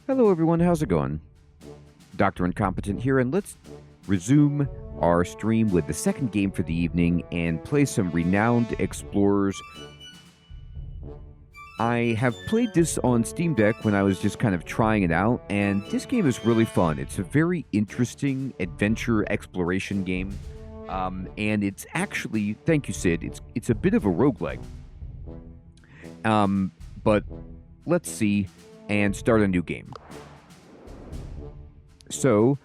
Hello everyone, how's it going? Dr. Incompetent here, and let's resume our stream with the second game for the evening and play some Renowned Explorers. I have played this on Steam Deck when I was just kind of trying it out, and this game is really fun. It's a very interesting adventure exploration game, and it's actually, thank you Sid, it's a bit of a roguelike. But let's see and start a new game. So,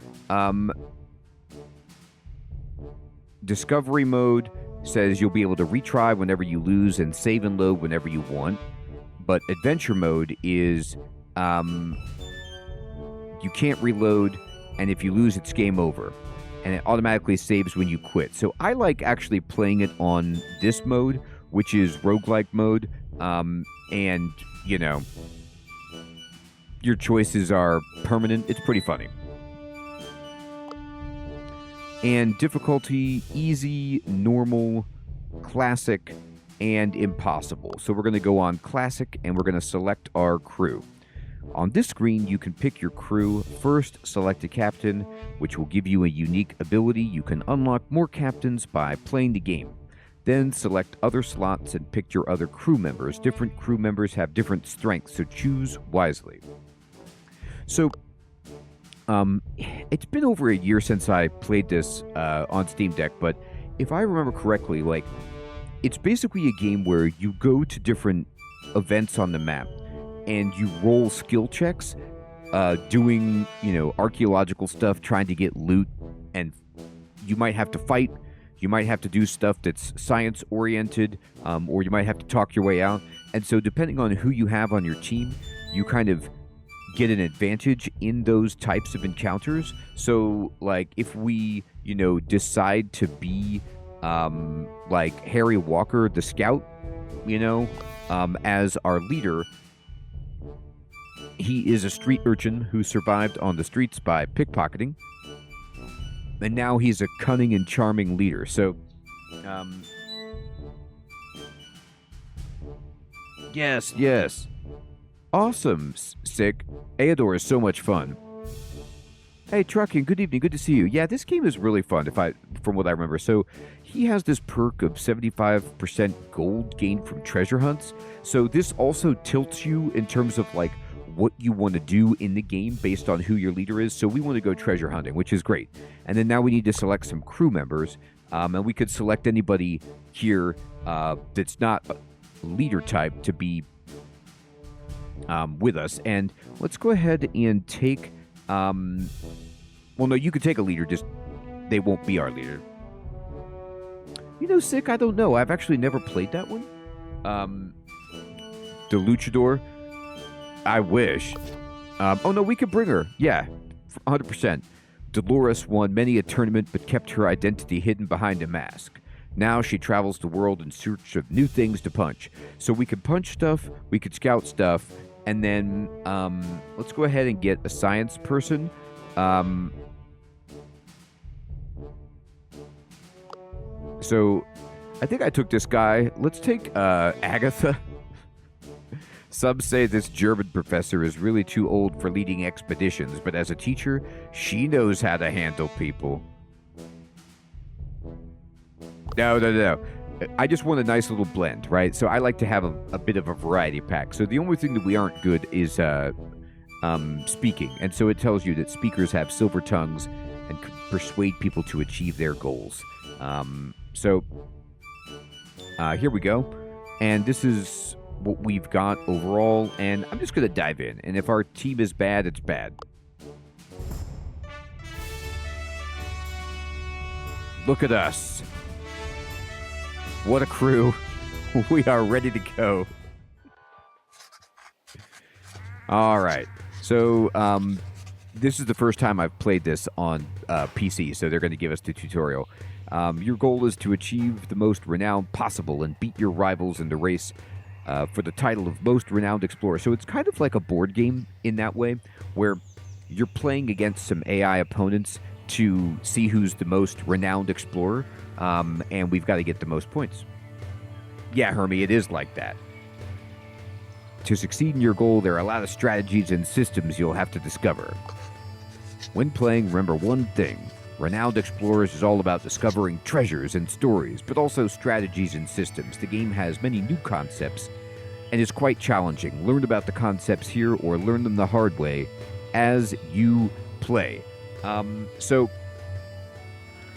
discovery mode says you'll be able to retry whenever you lose and save and load whenever you want. But adventure mode is you can't reload, and if you lose, it's game over. And it automatically saves when you quit. So I like actually playing it on this mode, which is roguelike mode. And, you know, your choices are permanent. It's pretty funny. And difficulty, easy, normal, classic, and impossible. So we're going to go on classic, and we're going to select our crew. On this screen, you can pick your crew. First, select a captain, which will give you a unique ability. You can unlock more captains by playing the game. Then select other slots and pick your other crew members. Different crew members have different strengths, so choose wisely. So, it's been over a year since I played this on Steam Deck, but if I remember correctly, like, it's basically a game where you go to different events on the map and you roll skill checks, doing, you know, archaeological stuff, trying to get loot, and you might have to fight. You might have to do stuff that's science-oriented, or you might have to talk your way out. And so depending on who you have on your team, you kind of get an advantage in those types of encounters. So, like, if we, you know, decide to be, like, Harry Walker, the scout, you know, as our leader, he is a street urchin who survived on the streets by pickpocketing. And now he's a cunning and charming leader. So, yes. Awesome, Sick. Aodor is so much fun. Hey, Trucking, good evening. Good to see you. Yeah, this game is really fun, from what I remember. So, he has this perk of 75% gold gained from treasure hunts. So, this also tilts you in terms of, like, what you want to do in the game based on who your leader is. So we want to go treasure hunting, which is great. And then now we need to select some crew members. And we could select anybody here that's not leader type to be with us. And let's go ahead and take... well, no, you could take a leader, just they won't be our leader. You know, Sick, I don't know. I've actually never played that one. The Luchador... I wish. Oh, no, we could bring her. Yeah, 100%. Dolores won many a tournament but kept her identity hidden behind a mask. Now she travels the world in search of new things to punch. So we could punch stuff, we could scout stuff, and then let's go ahead and get a science person. So I think I took this guy. Let's take Agatha. Some say this German professor is really too old for leading expeditions, but as a teacher, she knows how to handle people. No. I just want a nice little blend, right? So I like to have a bit of a variety pack. So the only thing that we aren't good is speaking. And so it tells you that speakers have silver tongues and can persuade people to achieve their goals. So here we go. And this is what we've got overall, and I'm just going to dive in. And if our team is bad, it's bad. Look at us. What a crew. We are ready to go. All right. So, this is the first time I've played this on PC, so they're going to give us the tutorial. Your goal is to achieve the most renown possible and beat your rivals in the race for the title of Most Renowned Explorer. So it's kind of like a board game in that way, where you're playing against some AI opponents to see who's the most renowned explorer, and we've got to get the most points. Yeah, Hermie, it is like that. To succeed in your goal, there are a lot of strategies and systems you'll have to discover. When playing, remember one thing. Renowned Explorers is all about discovering treasures and stories, but also strategies and systems. The game has many new concepts and is quite challenging. Learn about the concepts here or learn them the hard way as you play. So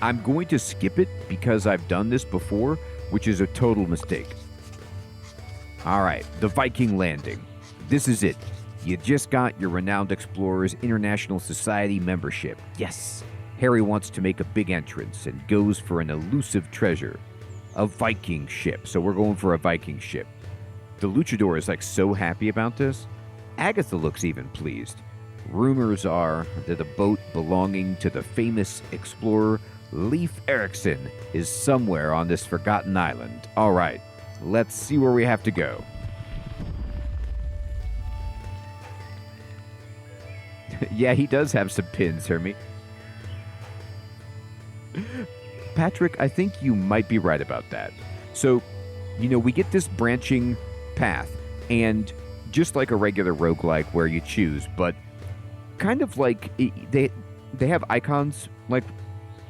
I'm going to skip it because I've done this before, which is a total mistake. All right, the Viking Landing. This is it. You just got your Renowned Explorers International Society membership. Yes! Harry wants to make a big entrance and goes for an elusive treasure. A Viking ship. So we're going for a Viking ship. The luchador is like so happy about this. Agatha looks even pleased. Rumors are that a boat belonging to the famous explorer Leif Erikson is somewhere on this forgotten island. All right, let's see where we have to go. Yeah, he does have some pins, Hermie. Patrick, I think you might be right about that. So, we get this branching path, and just like a regular roguelike where you choose, but kind of like they have icons, like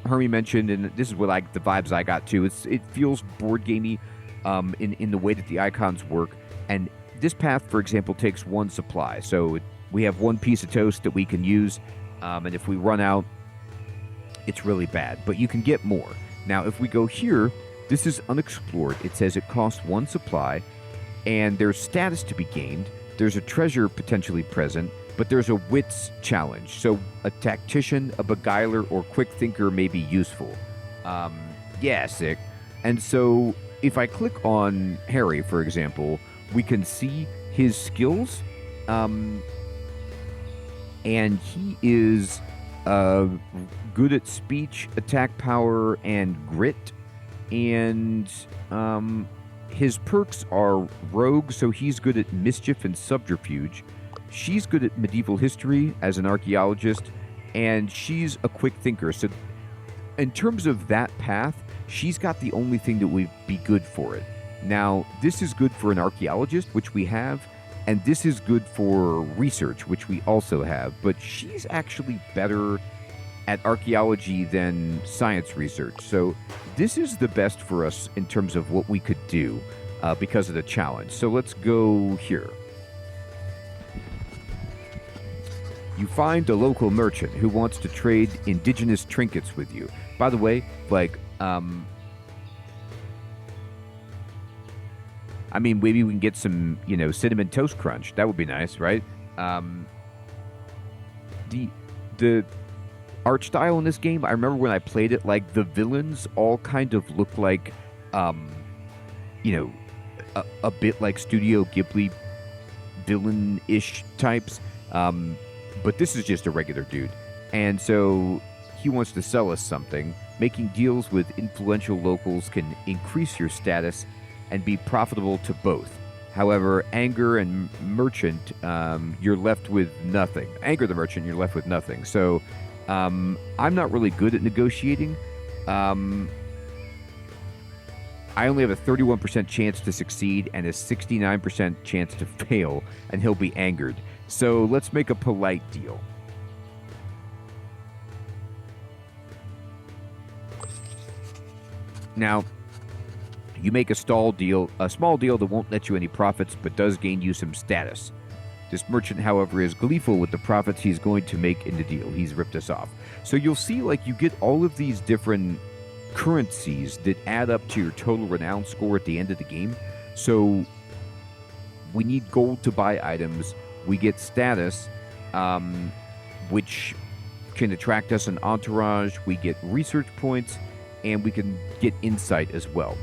Hermie mentioned, and this is what the vibes I got too. It feels board gamey in the way that the icons work. And this path, for example, takes one supply. So we have one piece of toast that we can use, and if we run out, it's really bad. But you can get more. Now, if we go here, this is unexplored. It says it costs one supply, and there's status to be gained. There's a treasure potentially present, but there's a wits challenge. So a tactician, a beguiler, or quick thinker may be useful. Yeah, sick. And so if I click on Harry, for example, we can see his skills. And he is good at speech, attack power, and grit. And his perks are rogue, so he's good at mischief and subterfuge. She's good at medieval history as an archaeologist, and she's a quick thinker. So in terms of that path, she's got the only thing that would be good for it. Now, this is good for an archaeologist, which we have, and this is good for research, which we also have, but she's actually better at archaeology than science research. So this is the best for us in terms of what we could do because of the challenge. So let's go here. You find a local merchant who wants to trade indigenous trinkets with you. By the way, maybe we can get some, cinnamon toast crunch. That would be nice, right? The art style in this game, I remember when I played it, the villains all kind of look like, a bit like Studio Ghibli villain-ish types. But this is just a regular dude. And so he wants to sell us something. Making deals with influential locals can increase your status and be profitable to both. However, anger and merchant, you're left with nothing. Anger the merchant, you're left with nothing. So I'm not really good at negotiating. I only have a 31% chance to succeed and a 69% chance to fail, and he'll be angered. So let's make a polite deal. Now, you make a small deal that won't net you any profits, but does gain you some status. This merchant, however, is gleeful with the profits he's going to make in the deal. He's ripped us off. So you'll see, you get all of these different currencies that add up to your total renown score at the end of the game. So we need gold to buy items. We get status, which can attract us an entourage. We get research points, and we can get insight as well.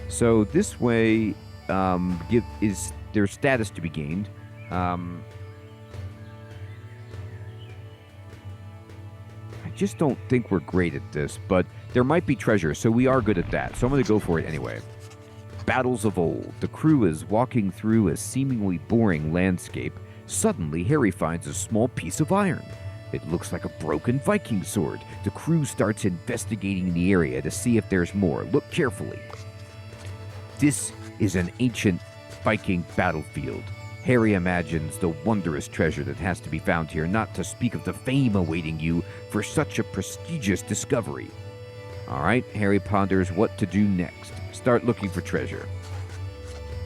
So this way, there's status to be gained. I just don't think we're great at this, but there might be treasure, so we are good at that. So I'm going to go for it anyway. Battles of old. The crew is walking through a seemingly boring landscape. Suddenly, Harry finds a small piece of iron. It looks like a broken Viking sword. The crew starts investigating the area to see if there's more. Look carefully. This is an ancient Viking battlefield. Harry imagines the wondrous treasure that has to be found here, not to speak of the fame awaiting you for such a prestigious discovery. All right, Harry ponders what to do next. Start looking for treasure.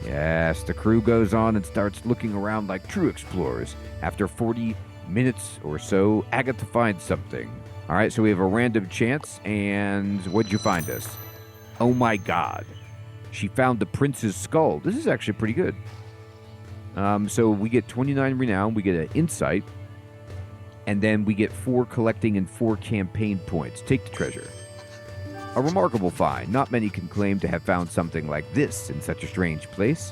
Yes, the crew goes on and starts looking around like true explorers. After 40 minutes or so, Agatha finds something. All right, so we have a random chance, and what'd you find us? Oh my god. She found the prince's skull. This is actually pretty good. So we get 29 renown, we get an insight, and then we get 4 collecting and 4 campaign points. Take the treasure. A remarkable find. Not many can claim to have found something like this in such a strange place.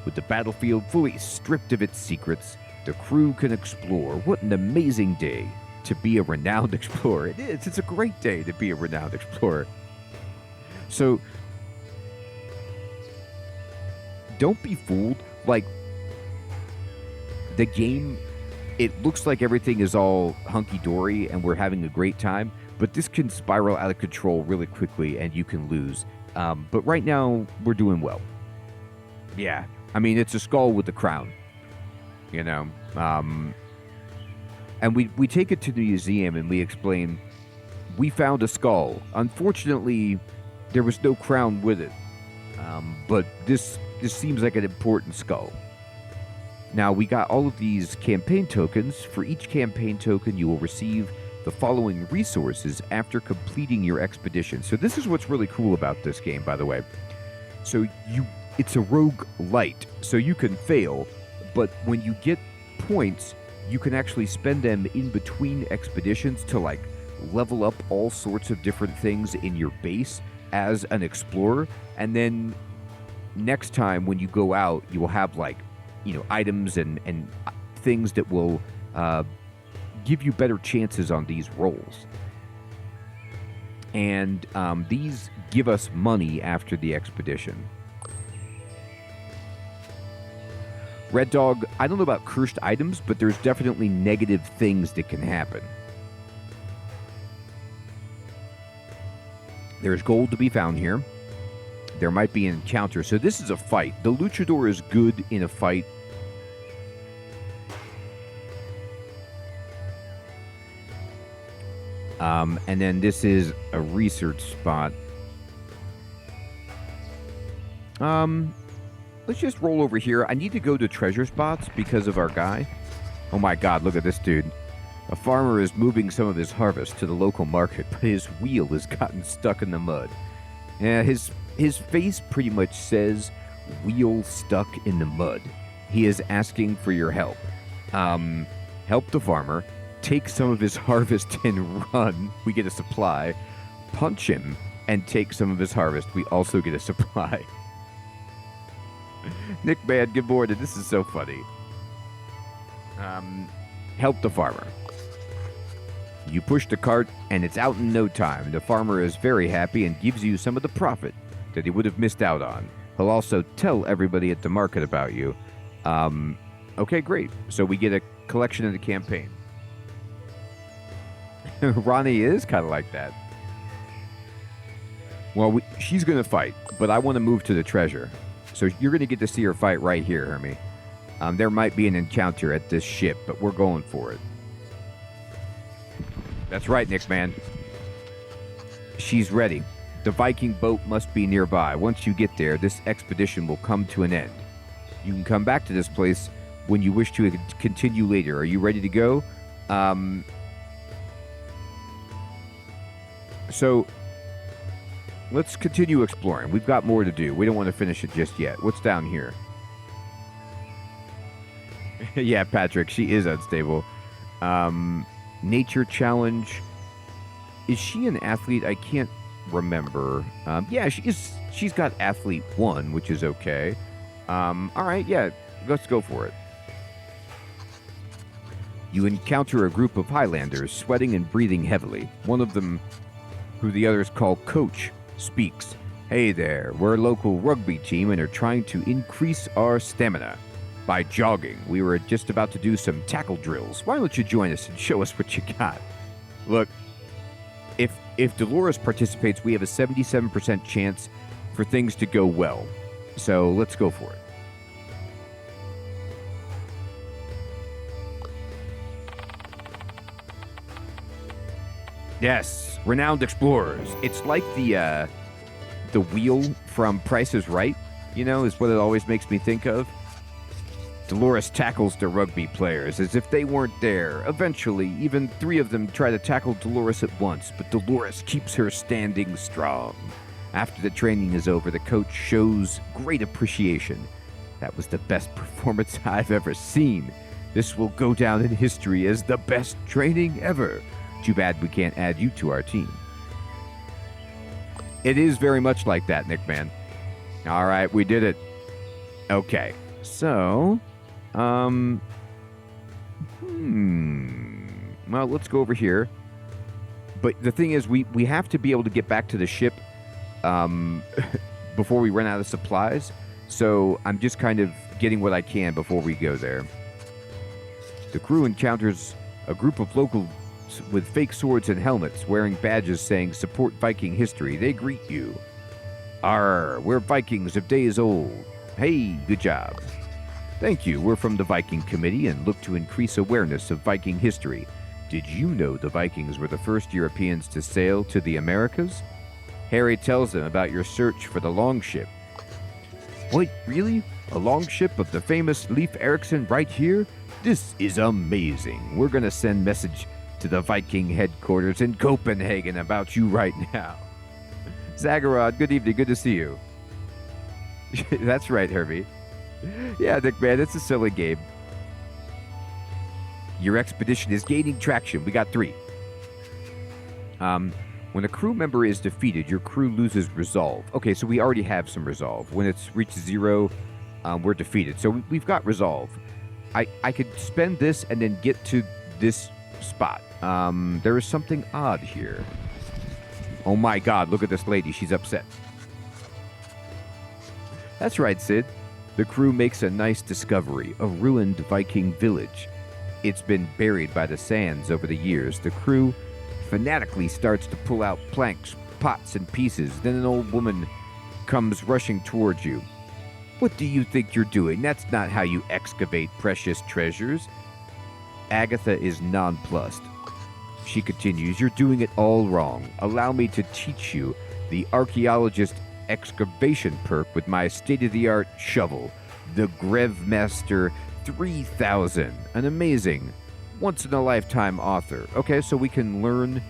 With the battlefield fully stripped of its secrets, the crew can explore. What an amazing day to be a renowned explorer. It is. It's a great day to be a renowned explorer. So, don't be fooled. Like, the game, it looks like everything is all hunky-dory and we're having a great time, but this can spiral out of control really quickly and you can lose. But right now, we're doing well. Yeah, I mean, it's a skull with a crown, you know. And we take it to the museum and we explain, we found a skull. Unfortunately, there was no crown with it, but this seems like an important skull. Now, we got all of these campaign tokens. For each campaign token, you will receive the following resources after completing your expedition. So this is what's really cool about this game, by the way. So it's a roguelite, so you can fail, but when you get points, you can actually spend them in between expeditions to, like, level up all sorts of different things in your base as an explorer. And then next time when you go out, you will have, like, you know, items and things that will give you better chances on these rolls. And these give us money after the expedition. Red Dog, I don't know about cursed items, but there's definitely negative things that can happen. There's gold to be found here. There might be an encounter. So this is a fight. The luchador is good in a fight. And then this is a research spot. Let's just roll over here. I need to go to treasure spots because of our guy. Oh my god, look at this dude. A farmer is moving some of his harvest to the local market, but his wheel has gotten stuck in the mud. Yeah, his face pretty much says, wheel stuck in the mud. He is asking for your help. Help the farmer. Take some of his harvest and run. We get a supply. Punch him and take some of his harvest. We also get a supply. Nick, man, good morning. This is so funny. Help the farmer. You push the cart, and it's out in no time. The farmer is very happy and gives you some of the profit that he would have missed out on. He'll also tell everybody at the market about you. Okay, great. So we get a collection of the campaign. Ronnie is kind of like that. Well, she's going to fight, but I want to move to the treasure. So you're going to get to see her fight right here, Hermie. There might be an encounter at this ship, but we're going for it. That's right, Nick, man. She's ready. The Viking boat must be nearby. Once you get there, this expedition will come to an end. You can come back to this place when you wish to continue later. Are you ready to go? So, let's continue exploring. We've got more to do. We don't want to finish it just yet. What's down here? Yeah, Patrick, she is unstable. Nature challenge. Is she an athlete? I can't remember. Yeah, she's got athlete 1, which is okay. All right, yeah, let's go for it. You encounter a group of Highlanders sweating and breathing heavily. One of them, who the others call Coach, speaks. Hey there, we're a local rugby team and are trying to increase our stamina by jogging. We were just about to do some tackle drills. Why don't you join us and show us what you got? Look, if Dolores participates, we have a 77% chance for things to go well. So let's go for it. Yes, renowned explorers. It's like the wheel from Price is Right, you know, is what it always makes me think of. Dolores tackles the rugby players as if they weren't there. Eventually, even 3 of them try to tackle Dolores at once, but Dolores keeps her standing strong. After the training is over, the coach shows great appreciation. That was the best performance I've ever seen. This will go down in history as the best training ever. Too bad we can't add you to our team. It is very much like that, Nick Man. All right, we did it. Okay, so, well, let's go over here. But the thing is, we have to be able to get back to the ship before we run out of supplies. So I'm just kind of getting what I can before we go there. The crew encounters a group of locals with fake swords and helmets, wearing badges saying support Viking history. They greet you. Arr, we're Vikings of days old. Hey, good job. Thank you. We're from the Viking Committee and look to increase awareness of Viking history. Did you know the Vikings were the first Europeans to sail to the Americas? Harry tells them about your search for the longship. What, really? A longship of the famous Leif Erikson right here? This is amazing. We're gonna send message to the Viking headquarters in Copenhagen about you right now. Zagarod, good evening, good to see you. That's right, Herbie. Yeah, Nick, man, it's a silly game. Your expedition is gaining traction. We got 3. When a crew member is defeated, your crew loses resolve. Okay, so we already have some resolve. When it's reached 0, we're defeated. So we've got resolve. I could spend this and then get to this spot. There is something odd here. Oh my god, look at this lady. She's upset. That's right, Sid. The crew makes a nice discovery, a ruined Viking village. It's been buried by the sands over the years. The crew fanatically starts to pull out planks, pots, and pieces. Then an old woman comes rushing towards you. What do you think you're doing? That's not how you excavate precious treasures. Agatha is nonplussed. She continues, you're doing it all wrong. Allow me to teach you the archaeologist excavation perk with my state-of-the-art shovel, the Grevmaster 3000, an amazing, once-in-a-lifetime author. Okay, so we can learn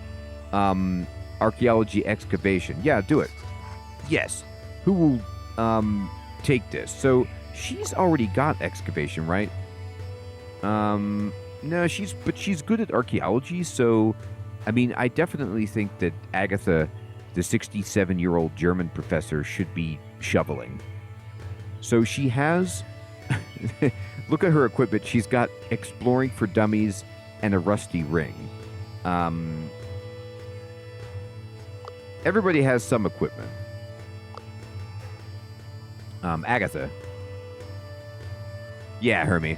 archaeology excavation. Yeah, do it. Yes. Who will take this? So she's already got excavation, right? No, she's good at archaeology, so I mean, I definitely think that Agatha, the 67-year-old German professor, should be shoveling. So she has look at her equipment. She's got exploring for dummies and a rusty ring. Everybody has some equipment. Agatha. Yeah, Hermie.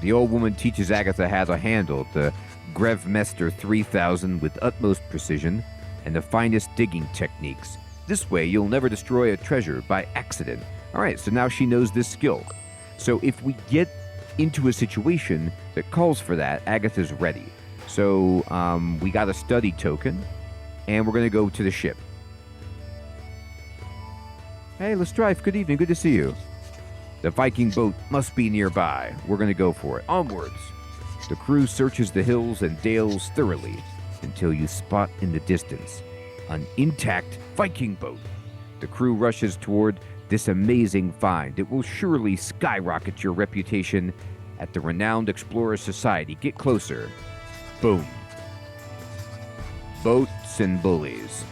The old woman teaches Agatha how to handle the Grevmaster 3000 with utmost precision and the finest digging techniques. This way, you'll never destroy a treasure by accident. All right, so now she knows this skill. So if we get into a situation that calls for that, Agatha's ready. So we got a study token, and we're going to go to the ship. Hey, Lestrife, good evening. Good to see you. The Viking boat must be nearby. We're going to go for it. Onwards. The crew searches the hills and dales thoroughly until you spot in the distance an intact Viking boat. The crew rushes toward this amazing find. It will surely skyrocket your reputation at the renowned Explorer Society. Get closer. Boom. Boats and bullies.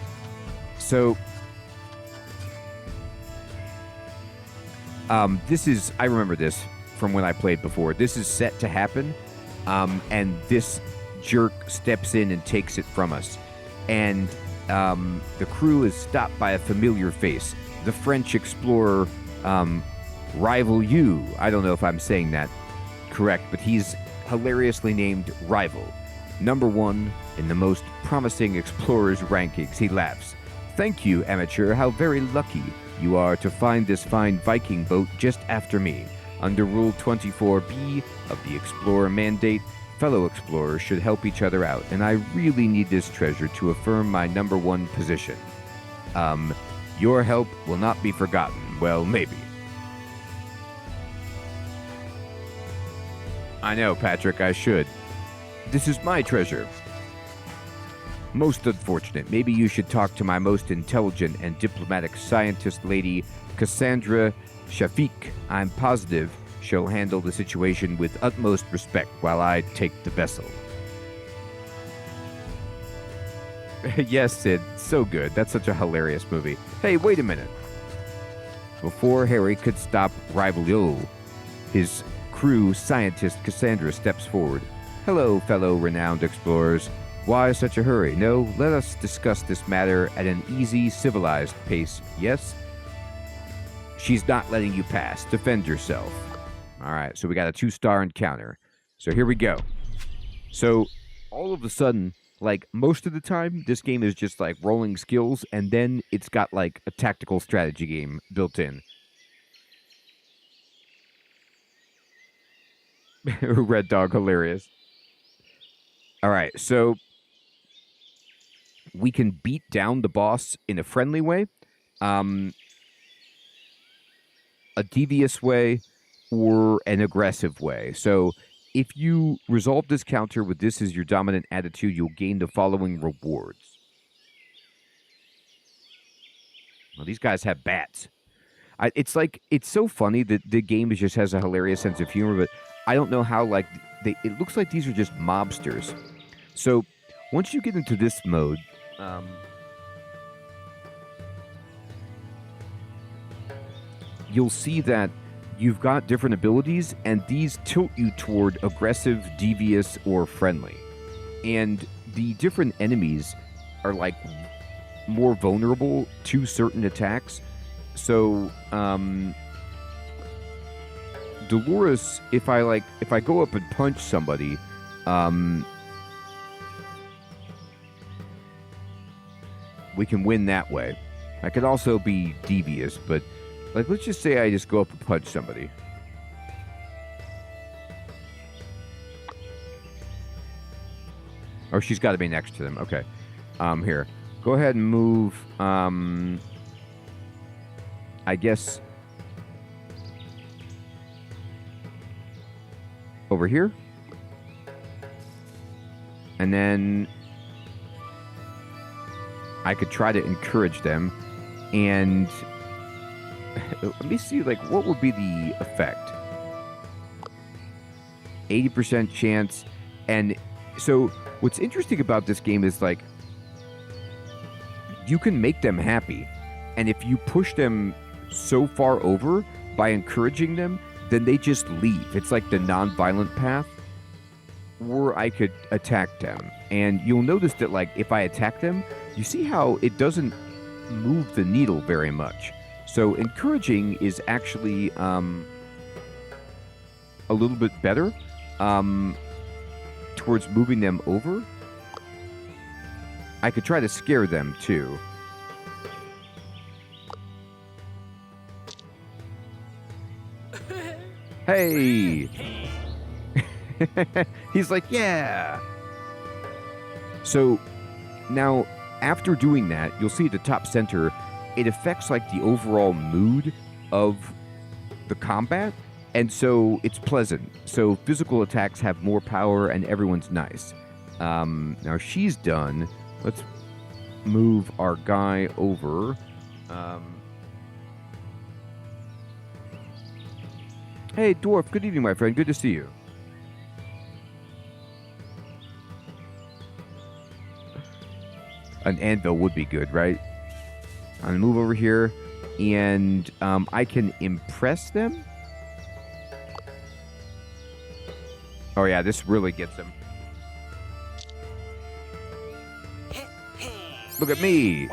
So, this is, I remember this from when I played before. This is set to happen, and this jerk steps in and takes it from us. And the crew is stopped by a familiar face. The French explorer, Rivaleux. I don't know if I'm saying that correct, but he's hilariously named Rival. Number 1 in the most promising explorers rankings. He laughs. Thank you, amateur. How very lucky you are to find this fine Viking boat just after me. Under Rule 24B of the Explorer Mandate, fellow explorers should help each other out, and I really need this treasure to affirm my #1 position. Your help will not be forgotten. Well, maybe. I know, Patrick, I should. This is my treasure. Most unfortunate. Maybe you should talk to my most intelligent and diplomatic scientist lady, Cassandra Shafiq. I'm positive she'll handle the situation with utmost respect while I take the vessel. Yes, Sid. So good. That's such a hilarious movie. Hey, wait a minute. Before Harry could stop Rivaleux, his crew scientist Cassandra steps forward. Hello, fellow renowned explorers. Why such a hurry? No, let us discuss this matter at an easy, civilized pace, yes? She's not letting you pass. Defend yourself. All right, so we got a 2-star encounter. So here we go. So all of a sudden, like most of the time, this game is just like rolling skills, and then it's got like a tactical strategy game built in. Red Dog, hilarious. All right, so we can beat down the boss in a friendly way, a devious way, or an aggressive way. So if you resolve this counter with this as your dominant attitude, you'll gain the following rewards. Well, these guys have bats. It's so funny that the game just has a hilarious sense of humor, but I don't know how, like, it looks like these are just mobsters. So once you get into this mode, you'll see that you've got different abilities, and these tilt you toward aggressive, devious, or friendly. And the different enemies are, like, more vulnerable to certain attacks. So, Dolores, if I go up and punch somebody, we can win that way. I could also be devious, but like, let's just say I just go up and punch somebody. Oh, she's got to be next to them. Okay. Here. Go ahead and move, I guess, over here. And then I could try to encourage them, and let me see, like, what would be the effect? 80% chance. And so what's interesting about this game is, like, you can make them happy. And if you push them so far over by encouraging them, then they just leave. It's like the non-violent path. Or I could attack them. And you'll notice that, like, if I attack them, you see how it doesn't move the needle very much. So encouraging is actually a little bit better towards moving them over. I could try to scare them too. Hey! He's like, yeah! So now, after doing that, you'll see at the top center, it affects like the overall mood of the combat, and so it's pleasant. So physical attacks have more power, and everyone's nice. Now she's done. Let's move our guy over. Hey, Dwarf, good evening, my friend. Good to see you. An anvil would be good, right? I'm going to move over here, and I can impress them. Oh, yeah, this really gets them. Look at me.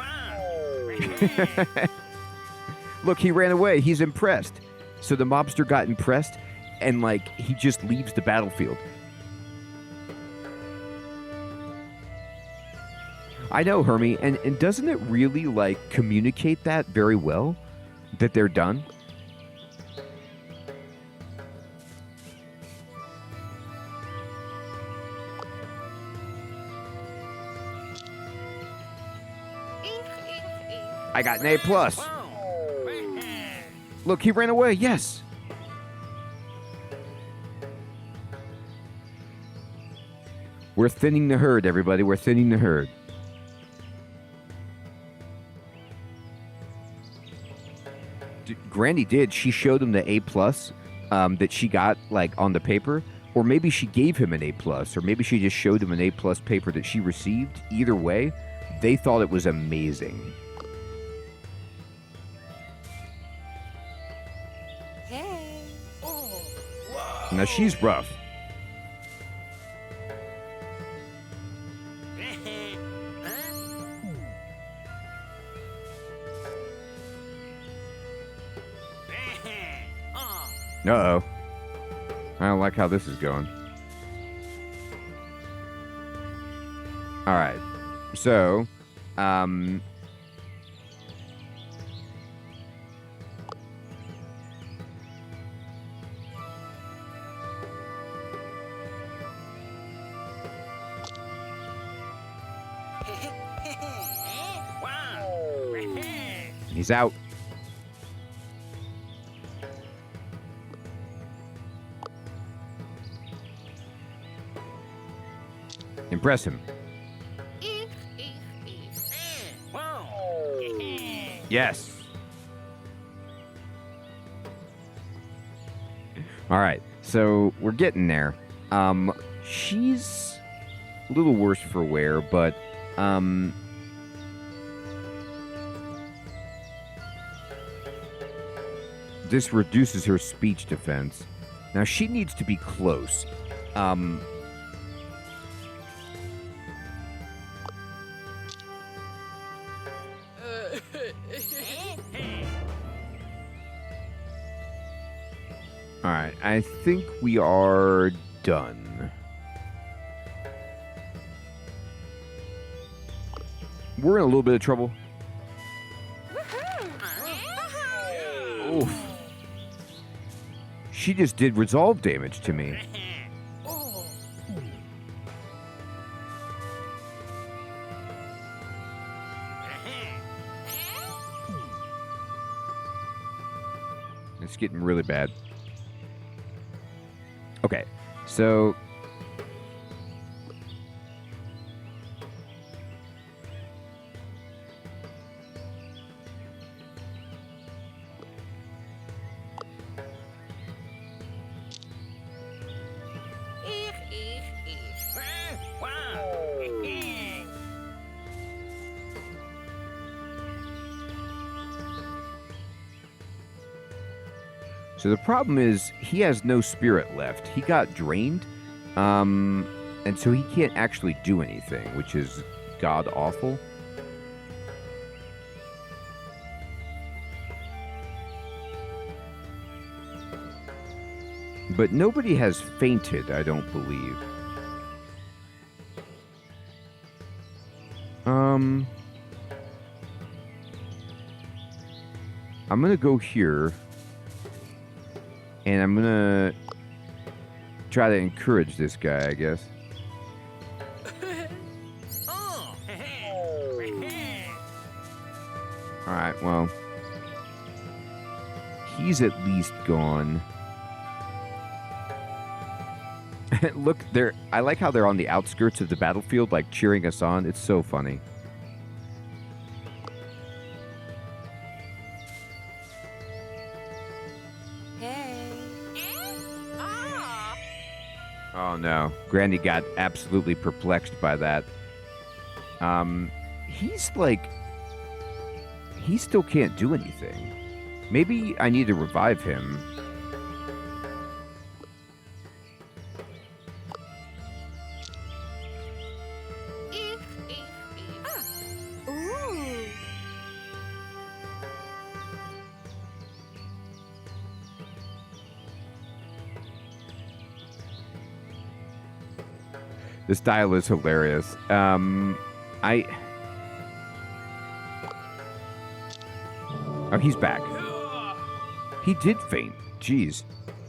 Look, he ran away. He's impressed. So the mobster got impressed, and, like, he just leaves the battlefield. I know, Hermie, and doesn't it really, like, communicate that very well? That they're done? I got an A+. Look, he ran away. Yes. We're thinning the herd, everybody. We're thinning the herd. Granny did. She showed him the A+ that she got, like, on the paper. Or maybe she gave him an A+, or maybe she just showed him an A+ paper that she received. Either way, they thought it was amazing. Hey. Oh. Now, she's rough. Uh-oh. I don't like how this is going. Alright. So, he's out. Impress him. Yes. All right. So we're getting there. She's a little worse for wear, but this reduces her speech defense. Now she needs to be close. Alright, I think we are done. We're in a little bit of trouble. Oof. She just did resolve damage to me. It's getting really bad. Okay, so the problem is he has no spirit left. He got drained, and so he can't actually do anything, which is god-awful. But nobody has fainted, I don't believe. I'm gonna go here. And I'm gonna try to encourage this guy, I guess. Alright, well. He's at least gone. Look, I like how they're on the outskirts of the battlefield, like cheering us on. It's so funny. Oh no, Granny got absolutely perplexed by that. He's like... He still can't do anything. Maybe I need to revive him. This dial is hilarious. Oh, he's back. He did faint. Jeez.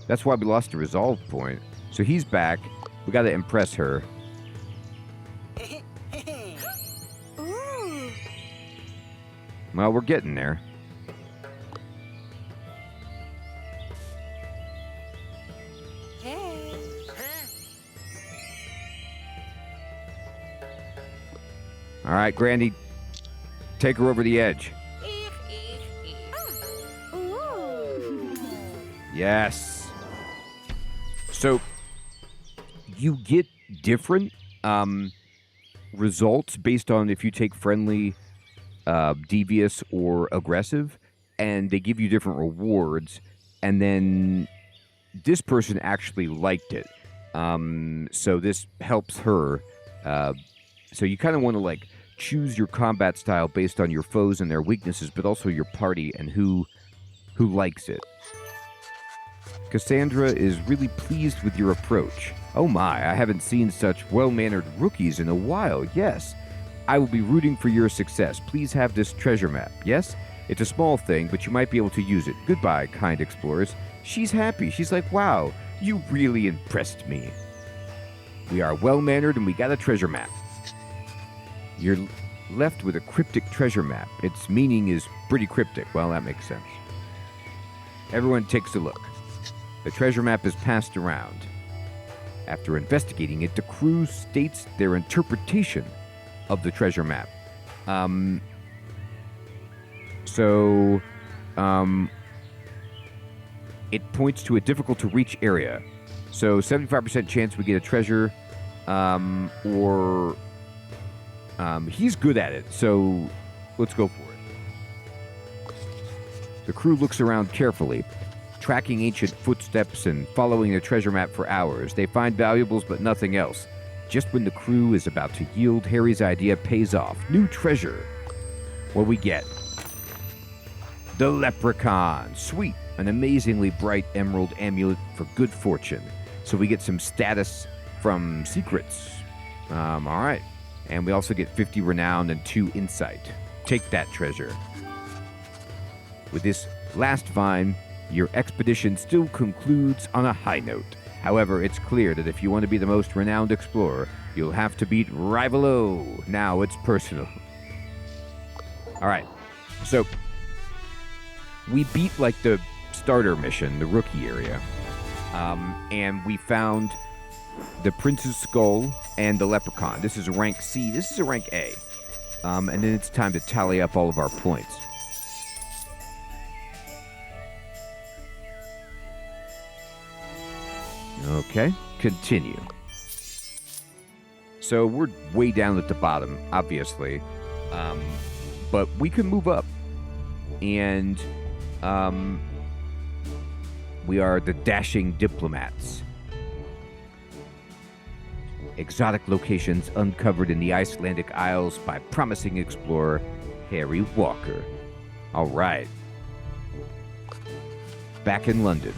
That's why we lost the resolve point. So he's back. We gotta impress her. I'm Well, we're getting there. Hey. All right, Grandy, take her over the edge. Ooh. Yes. So you get different results based on if you take friendly, devious, or aggressive, and they give you different rewards. And then this person actually liked it. So this helps her. So you kind of want to like choose your combat style based on your foes and their weaknesses, but also your party and who likes it. Cassandra is really pleased with your approach. Oh my, I haven't seen such well-mannered rookies in a while. Yes, I will be rooting for your success. Please have this treasure map. Yes, it's a small thing, but you might be able to use it. Goodbye, kind explorers. She's happy. She's like, wow, you really impressed me. We are well-mannered and we got a treasure map. You're left with a cryptic treasure map. Its meaning is pretty cryptic. Well, that makes sense. Everyone takes a look. The treasure map is passed around. After investigating it, the crew states their interpretation of the treasure map. It points to a difficult-to-reach area. So 75% chance we get a treasure, he's good at it, so let's go for it. The crew looks around carefully, tracking ancient footsteps and following the treasure map for hours. They find valuables but nothing else. Just when the crew is about to yield, Harry's idea pays off. New treasure. What we get? The Leprechaun. Sweet. An amazingly bright emerald amulet for good fortune. So we get some status from secrets. All right. And we also get 50 renown and 2 insight. Take that treasure. With this last find, your expedition still concludes on a high note. However, it's clear that if you want to be the most renowned explorer, you'll have to beat Rivaleux. Now it's personal. All right. So we beat like the starter mission, the rookie area. And we found the Prince's Skull and the Leprechaun. This is a rank C. This is a rank A. And then it's time to tally up all of our points. Okay, continue. So we're way down at the bottom, obviously. But we can move up. And we are the dashing diplomats. Exotic locations uncovered in the Icelandic Isles by promising explorer Harry Walker. All right. Back in London.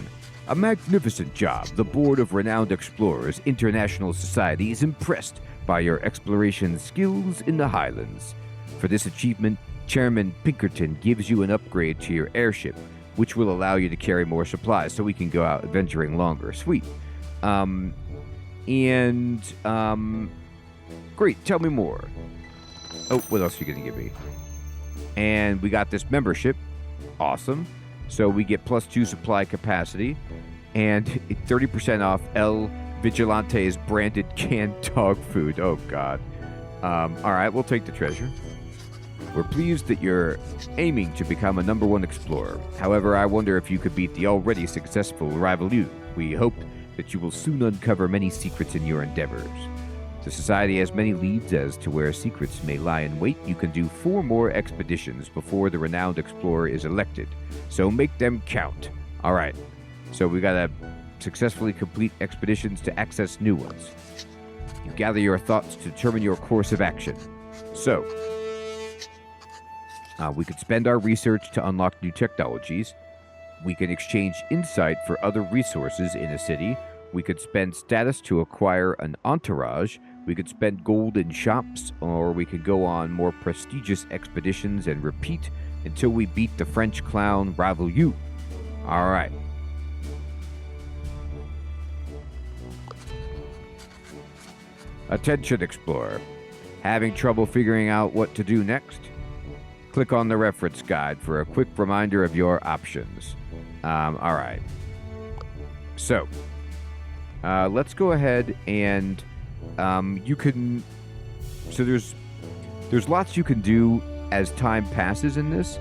A magnificent job. The Board of Renowned Explorers International Society is impressed by your exploration skills in the Highlands. For this achievement, Chairman Pinkerton gives you an upgrade to your airship, which will allow you to carry more supplies so we can go out adventuring longer. Sweet. Great, tell me more. Oh, what else are you going to give me? And we got this membership. Awesome. So we get +2 supply capacity and 30% off El Vigilante's branded canned dog food. Oh, God. All right, we'll take the treasure. We're pleased that you're aiming to become a #1 explorer. However, I wonder if you could beat the already successful Rivaleux. We hope that you will soon uncover many secrets in your endeavors. The Society has many leads as to where secrets may lie in wait. You can do 4 more expeditions before the renowned explorer is elected, so make them count. All right, so we gotta successfully complete expeditions to access new ones. You gather your thoughts to determine your course of action. So, we could spend our research to unlock new technologies. We can exchange insight for other resources in a city. We could spend status to acquire an entourage. We could spend gold in shops, or we could go on more prestigious expeditions and repeat until we beat the French clown Rivaleux. All right. Attention, explorer. Having trouble figuring out what to do next? Click on the reference guide for a quick reminder of your options. All right. So, let's go ahead and you can. So there's lots you can do as time passes in this.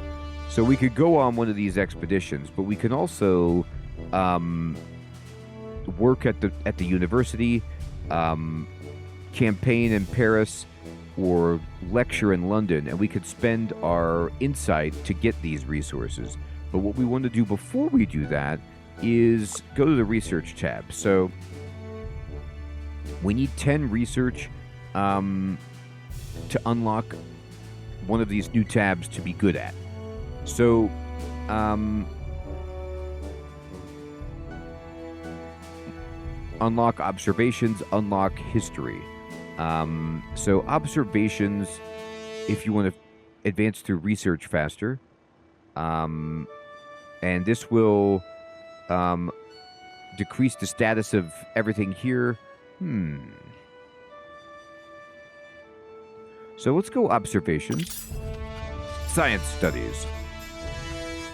So we could go on one of these expeditions, but we can also work at the university, campaign in Paris, or lecture in London, and we could spend our insight to get these resources. But what we want to do before we do that is go to the research tab. So we need 10 research to unlock one of these new tabs to be good at. So unlock observations, unlock history. So observations, if you want to advance through research faster, and this will decrease the status of everything here. So let's go observations. Science studies.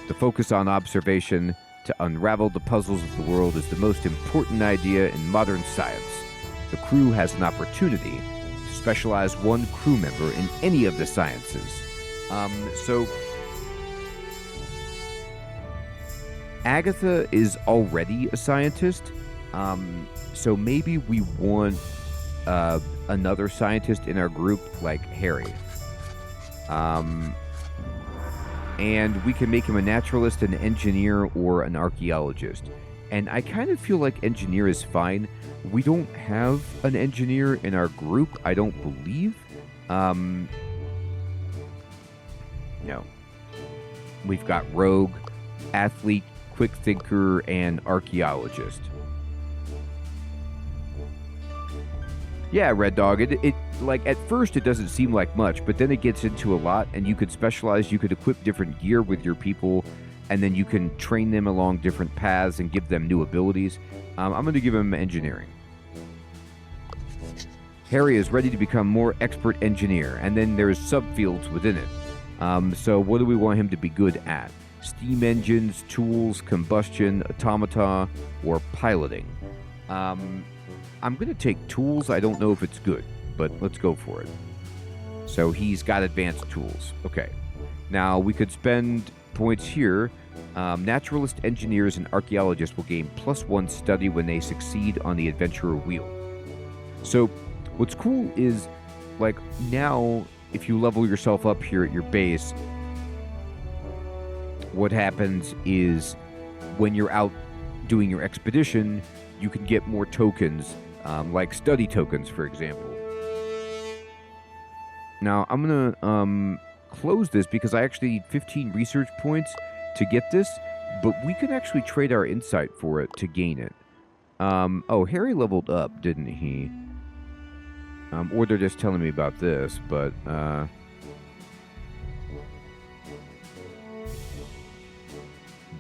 The focus on observation to unravel the puzzles of the world is the most important idea in modern science. The crew has an opportunity to specialize one crew member in any of the sciences. So Agatha is already a scientist, so maybe we want another scientist in our group, like Harry. And we can make him a naturalist, an engineer, or an archaeologist. And I kind of feel like engineer is fine. We don't have an engineer in our group, I don't believe. No. We've got rogue, athlete, quick thinker, and archaeologist. Yeah, Red Dog, it like at first it doesn't seem like much, but then it gets into a lot, and you could specialize, you could equip different gear with your people, and then you can train them along different paths and give them new abilities. I'm going to give him engineering. Harry is ready to become more expert engineer, and then there's subfields within it. So what do we want him to be good at? Steam engines, tools, combustion, automata, or piloting. I'm going to take tools. I don't know if it's good, but let's go for it. So he's got advanced tools. Okay. Now we could spend points here. Naturalist, engineers, and archaeologists will gain +1 study when they succeed on the adventurer wheel. So what's cool is, like, now if you level yourself up here at your base, what happens is when you're out doing your expedition, you can get more tokens, like study tokens, for example. Now, I'm going to close this because I actually need 15 research points to get this, but we can actually trade our insight for it to gain it. Oh, Harry leveled up, didn't he? Or they're just telling me about this, but...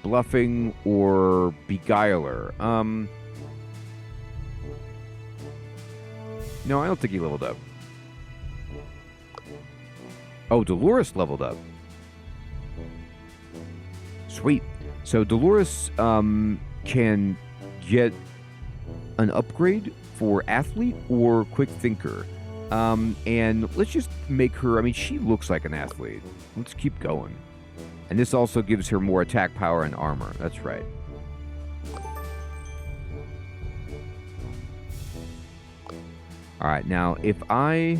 Bluffing or Beguiler. No, I don't think he leveled up. Oh, Dolores leveled up. Sweet. So Dolores can get an upgrade for athlete or quick thinker. And let's just make her, I mean, she looks like an athlete. Let's keep going. And this also gives her more attack power and armor. That's right. All right, now if I...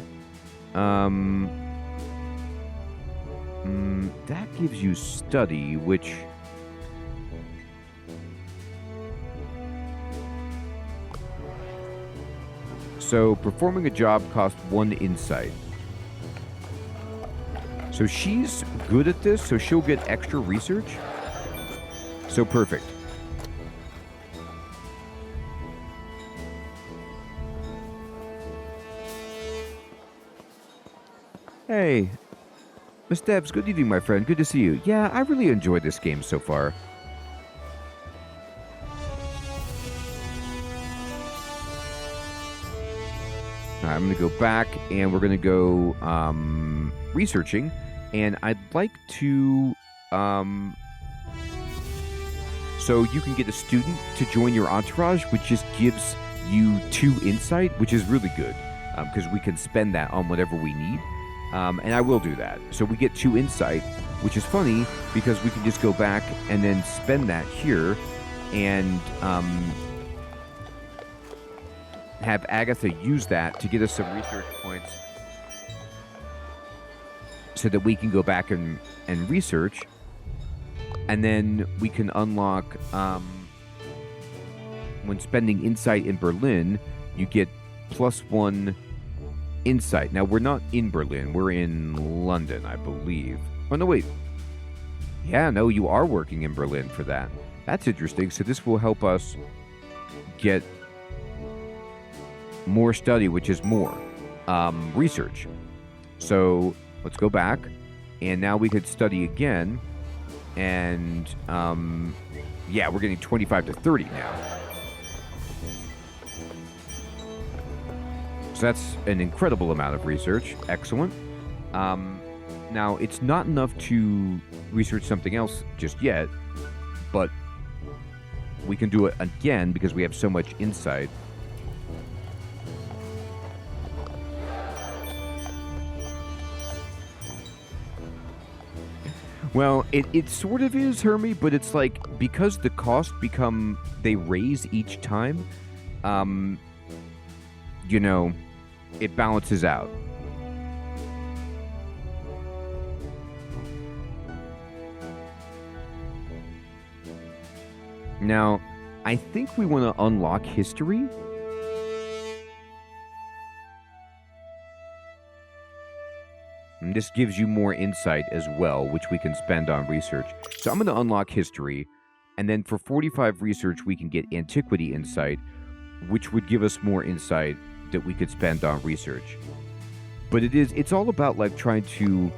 that gives you study, which... So performing a job costs 1 insight. So she's good at this, so she'll get extra research. So perfect. Hey, Miss Debs, good evening, my friend. Good to see you. Yeah, I really enjoyed this game so far. All right, I'm going to go back, and we're going to go researching. And I'd like to... So you can get a student to join your entourage, which just gives you 2 insight, which is really good, because we can spend that on whatever we need. And I will do that. So we get 2 insight, which is funny, because we can just go back and then spend that here, and have Agatha use that to get us some research points so that we can go back and research. And then we can unlock, when spending insight in Berlin, you get +1 insight. Now, we're not in Berlin. We're in London, I believe. Oh, no, wait. Yeah, no, you are working in Berlin for that. That's interesting. So this will help us get more study, which is more research. So let's go back. And now we could study again. And, yeah, we're getting 25 to 30 now. So that's an incredible amount of research. Excellent. Now, it's not enough to research something else just yet, but we can do it again because we have so much insight. Well, it sort of is, Hermie, but it's like, because the cost they raise each time, you know, it balances out. Now, I think we want to unlock history. And this gives you more insight as well, which we can spend on research. So I'm going to unlock history, and then for 45 research, we can get antiquity insight, which would give us more insight that we could spend on research. But it's all about, like, trying to,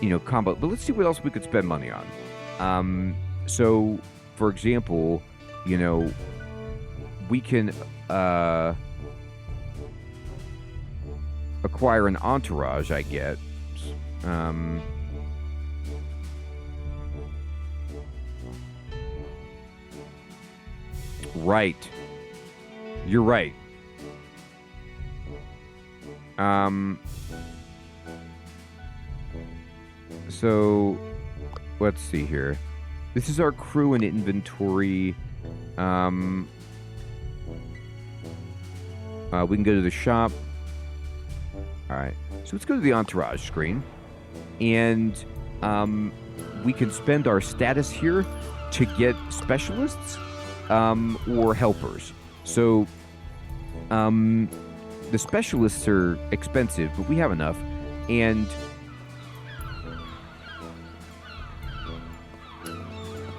you know, combo. But let's see what else we could spend money on. So, for example, you know, we can acquire an entourage, I get. Right. You're right. So, let's see here. This is our crew and inventory. We can go to the shop. All right. So let's go to the entourage screen. And we can spend our status here to get specialists or helpers. So the specialists are expensive, but we have enough. And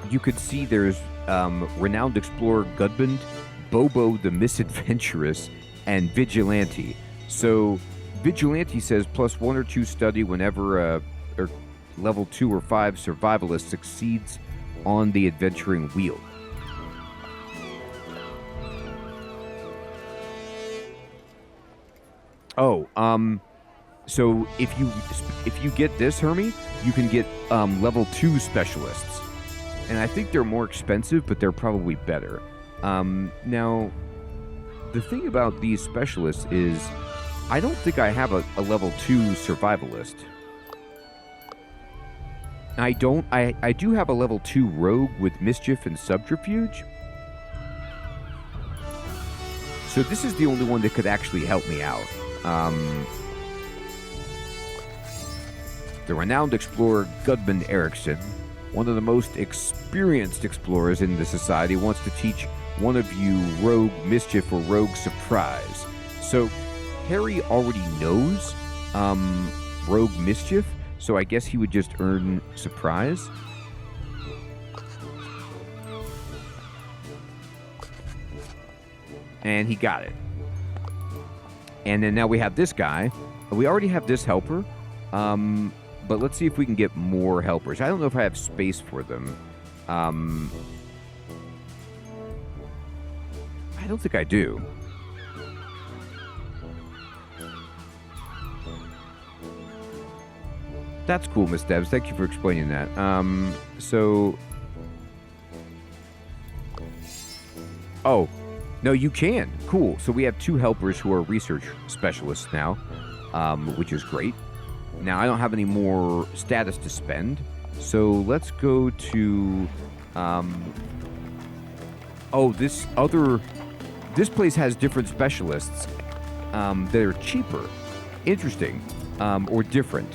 you could see there's renowned explorer Gudmund, Bobo the Misadventurous, and Vigilante. So Vigilante says +1 or 2 study whenever or level 2 or 5 survivalist succeeds on the adventuring wheel. Oh, so if you get this, Hermie, you can get level 2 specialists. And I think they're more expensive, but they're probably better. Now, the thing about these specialists is I don't think I have a level 2 survivalist. I do have a level 2 rogue with mischief and subterfuge. So this is the only one that could actually help me out. The renowned explorer Gudmund Eriksson, one of the most experienced explorers in the society, wants to teach one of you rogue mischief or rogue surprise. So Harry already knows rogue mischief, so I guess he would just earn surprise. And he got it. And then now we have this guy. We already have this helper. But let's see if we can get more helpers. I don't know if I have space for them. I don't think I do. That's cool, Miss Debs. Thank you for explaining that. So... Oh, no, you can. Cool. So we have 2 helpers who are research specialists now, which is great. Now, I don't have any more status to spend, so let's go to... Oh, this place has different specialists that are cheaper. Interesting. Or different.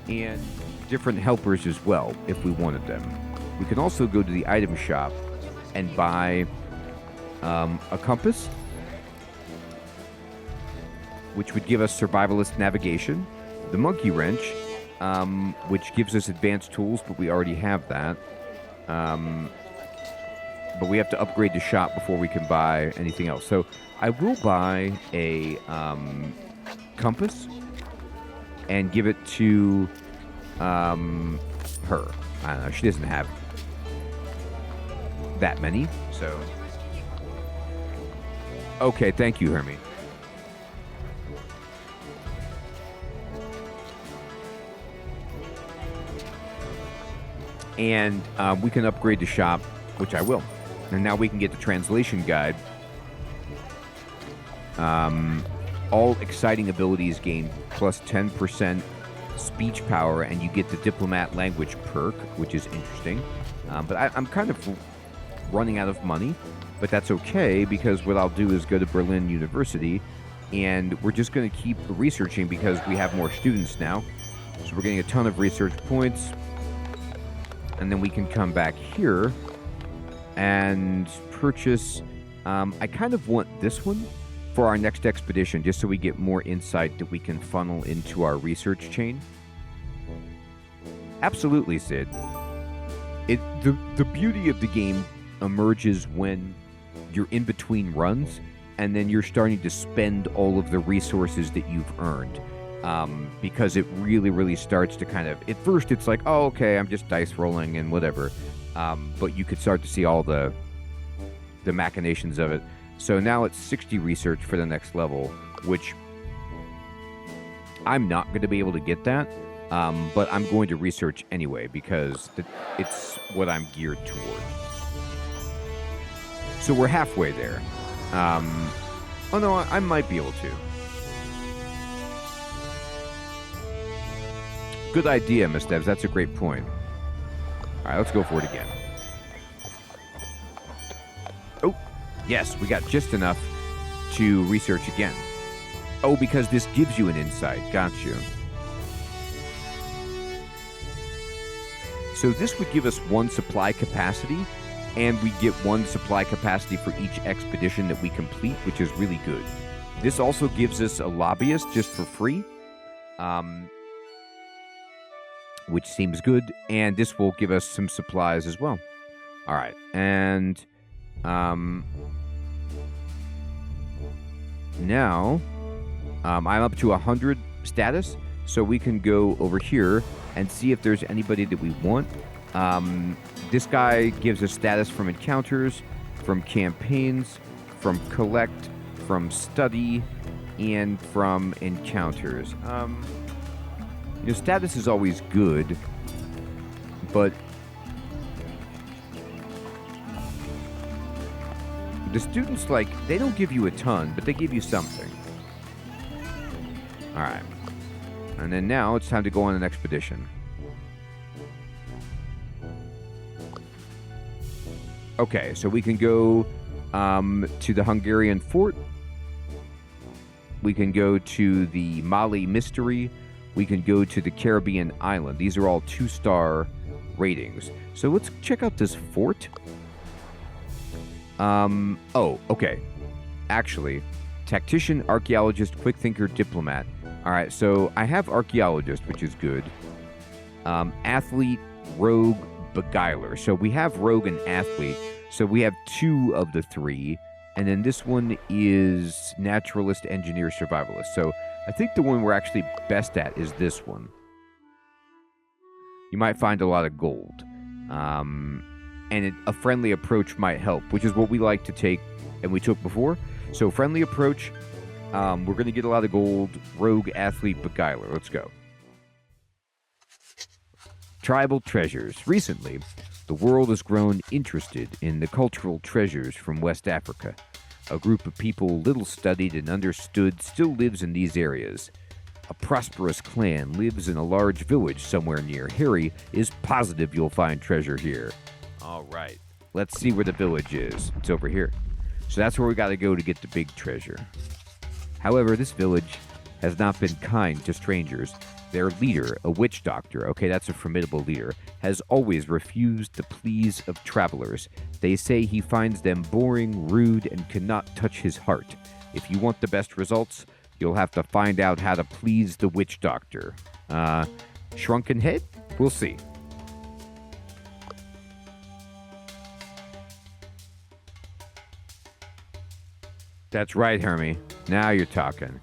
And different helpers as well, if we wanted them. We can also go to the item shop and buy a compass, which would give us survivalist navigation, the monkey wrench, which gives us advanced tools, but we already have that. But we have to upgrade the shop before we can buy anything else. So I will buy a compass and give it to her. I don't know. She doesn't have that many, so... Okay, thank you, Hermie. And we can upgrade the shop, which I will. And now we can get the translation guide. All exciting abilities gain plus 10% speech power, and you get the diplomat language perk, which is interesting. But I'm kind of running out of money, but that's okay, because what I'll do is go to Berlin University, and we're just going to keep researching because we have more students now. So we're getting a ton of research points, and then we can come back here and purchase... I kind of want this one for our next expedition, just so we get more insight that we can funnel into our research chain. Absolutely, Sid. The beauty of the game emerges when you're in between runs, and then you're starting to spend all of the resources that you've earned. Because it really, really starts to kind of... At first, it's like, oh, okay, I'm just dice rolling and whatever. But you could start to see all the machinations of it. So now it's 60 research for the next level, which I'm not going to be able to get that. But I'm going to research anyway, because it's what I'm geared toward. So we're halfway there. Oh no, I might be able to. Good idea, Miss Debs. That's a great point. All right, let's go for it again. Oh, yes, we got just enough to research again. Oh, because this gives you an insight. Got you. So this would give us 1 supply capacity, and we get 1 supply capacity for each expedition that we complete, which is really good. This also gives us a lobbyist just for free, which seems good, and this will give us some supplies as well. All right, and now I'm up to 100 status, so we can go over here and see if there's anybody that we want. This guy gives us status from encounters, from campaigns, from collect, from study, and from encounters. You know, status is always good, but the students, like, they don't give you a ton, but they give you something. All right. And then now it's time to go on an expedition. Okay, so we can go to the Hungarian fort. We can go to the Mali mystery. We can go to the Caribbean island. These are all 2-star ratings. So let's check out this fort. Oh, okay. Actually, tactician, archaeologist, quick thinker, diplomat. All right, so I have archaeologist, which is good. Athlete, rogue, beguiler. So we have rogue and athlete. So we have 2 of the 3. And then this one is naturalist, engineer, survivalist. So I think the one we're actually best at is this one. You might find a lot of gold. And a friendly approach might help, which is what we like to take and we took before. So friendly approach, we're going to get a lot of gold. Rogue, athlete, beguiler. Let's go. Tribal treasures. Recently, the world has grown interested in the cultural treasures from West Africa. A group of people little studied and understood still lives in these areas. A prosperous clan lives in a large village somewhere near. Harry is positive you'll find treasure here. All right. Let's see where the village is. It's over here. So that's where we got to go to get the big treasure. However, this village has not been kind to strangers. Their leader, a witch doctor, okay, that's a formidable leader, has always refused the pleas of travelers. They say he finds them boring, rude, and cannot touch his heart. If you want the best results, you'll have to find out how to please the witch doctor. Shrunken head? We'll see. That's right, Hermie. Now you're talking.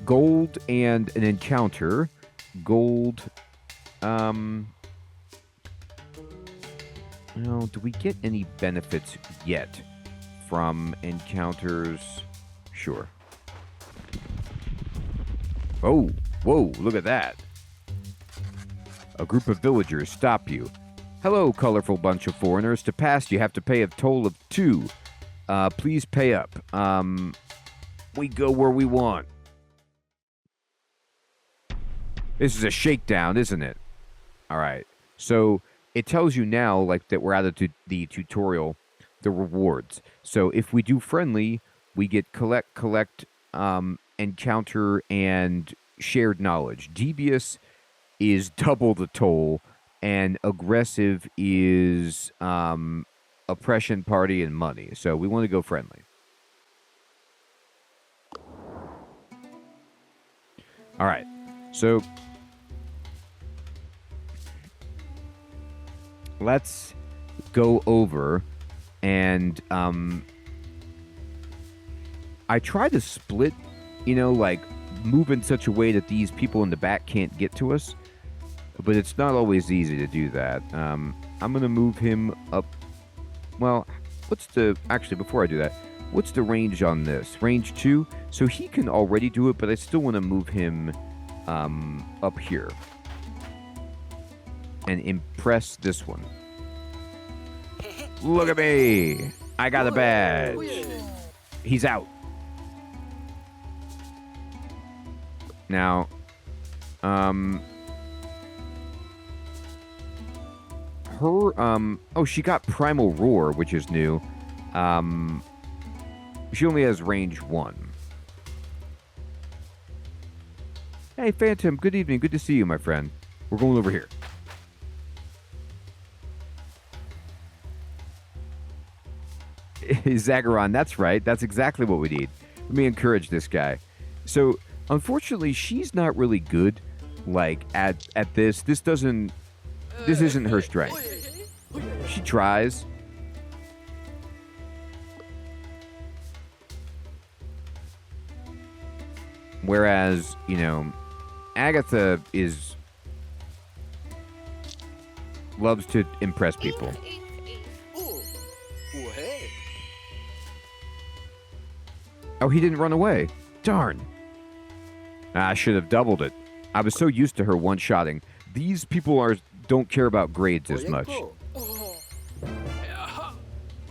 Gold and an encounter. Gold. Do we get any benefits yet from encounters? Sure. Oh, whoa, look at that. A group of villagers stop you. Hello, colorful bunch of foreigners. To pass, you have to pay a toll of 2. Please pay up. We go where we want. This is a shakedown, isn't it? All right. So it tells you now, like, that we're out of the tutorial, the rewards. So if we do friendly, we get collect, encounter, and shared knowledge. Devious is double the toll, and aggressive is oppression, party, and money. So we want to go friendly. All right. So let's go over and I try to split, like move in such a way that these people in the back can't get to us, but it's not always easy to do that. I'm going to move him up. Well, actually, before I do that, what's the range on this? Range 2? So he can already do it, but I still want to move him up here and impress this one. Look at me! I got a badge. He's out. Now, she got Primal Roar, which is new. She only has range 1. Hey, Phantom, good evening. Good to see you, my friend. We're going over here. Zagaron, that's right. That's exactly what we need. Let me encourage this guy. So, unfortunately, she's not really good, like, at this. This isn't her strength. She tries. Whereas, Agatha loves to impress people. Oh, he didn't run away. Darn. I should have doubled it. I was so used to her one-shotting. These people don't care about grades as much.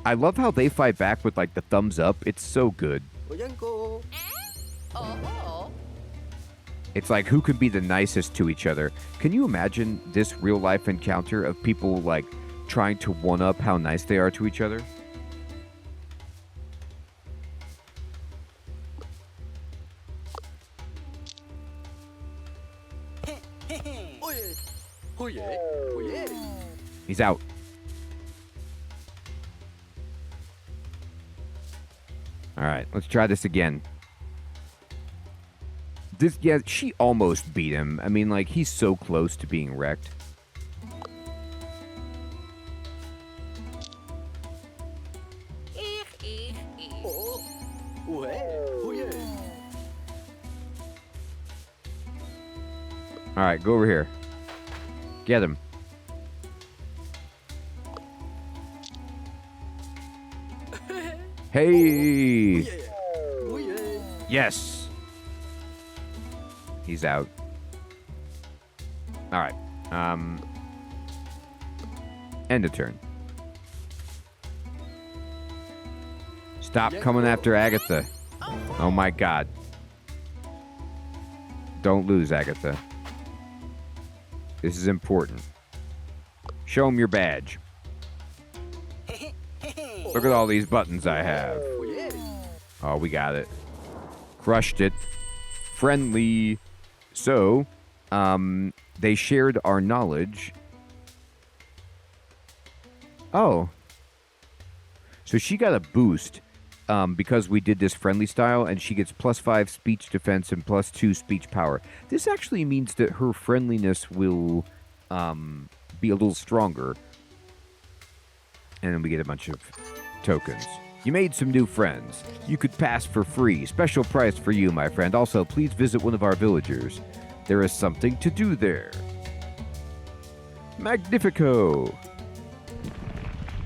I love how they fight back with, like, the thumbs up. It's so good. It's like, who can be the nicest to each other? Can you imagine this real-life encounter of people, like, trying to one-up how nice they are to each other? He's out. All right, let's try this again. She almost beat him. I mean, like, he's so close to being wrecked. All right, go over here. Get him. Hey! Yes! He's out. All right. End of turn. Stop coming after Agatha. Oh my god. Don't lose, Agatha. This is important. Show him your badge. Look at all these buttons I have. Oh, we got it. Crushed it. Friendly. So, they shared our knowledge. Oh. So she got a boost because we did this friendly style, and she gets +5 speech defense and +2 speech power. This actually means that her friendliness will be a little stronger. And then we get a bunch of tokens. You made some new friends. You could pass for free. Special price for you, my friend. Also, please visit one of our villagers. There is something to do there. Magnifico!